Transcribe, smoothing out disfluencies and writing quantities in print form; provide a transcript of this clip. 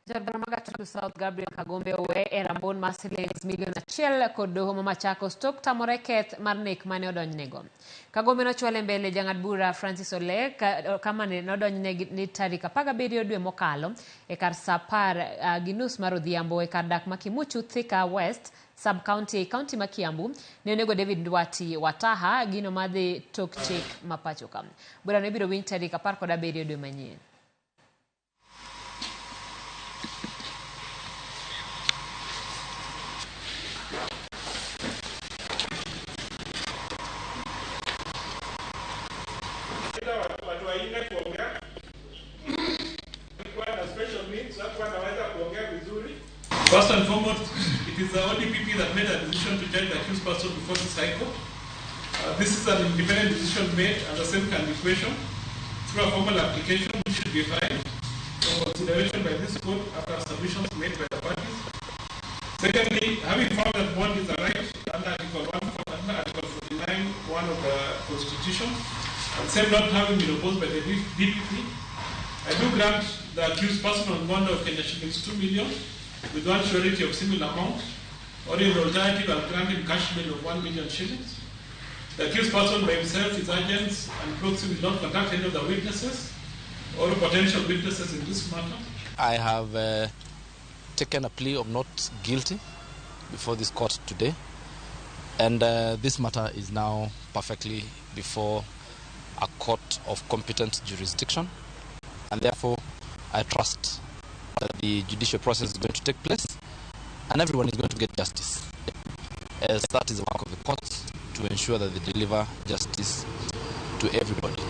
Jarbamaga South Gabriel Kagombe owe e rambun mar $1,000,000 kod doho ma Machakos tok tamore keth mar nek mane odonjnego. Kagombe nochwale mbele jang'ad bura Francis Ole kama ne nodonjne ni tarik 17 dwe mokalo e kar saa 10:30 mar odhiambo e kar dak ma Kimuchu Thika West Sub-County County ma Kiambu ne onego David Ndwati Wataha gino madhi tok chik ma pacho ka. Bura no ibiro winj tarik 17 dwe manyien. First and foremost, it is the ODPP that made a decision to judge the accused person before this High Court. This is an independent decision made under the same condition through a formal application which should be filed for consideration by this court after submissions made by the parties. Secondly, having found that bond is a right under Article 49(1) of the Constitution, and same not having been opposed by the DPP, I do grant the accused person on bond of Kenya shillings 2 million with one surety of similar amount, or in alternative, I'll grant him cash bail of 1 million shillings. The accused person by himself, his agents, and proxy will not contact any of the witnesses or potential witnesses in this matter. I have taken a plea of not guilty before this court today, and this matter is now perfectly before a court of competent jurisdiction, and therefore I trust that the judicial process is going to take place and everyone is going to get justice, as that is the work of the courts, to ensure that they deliver justice to everybody.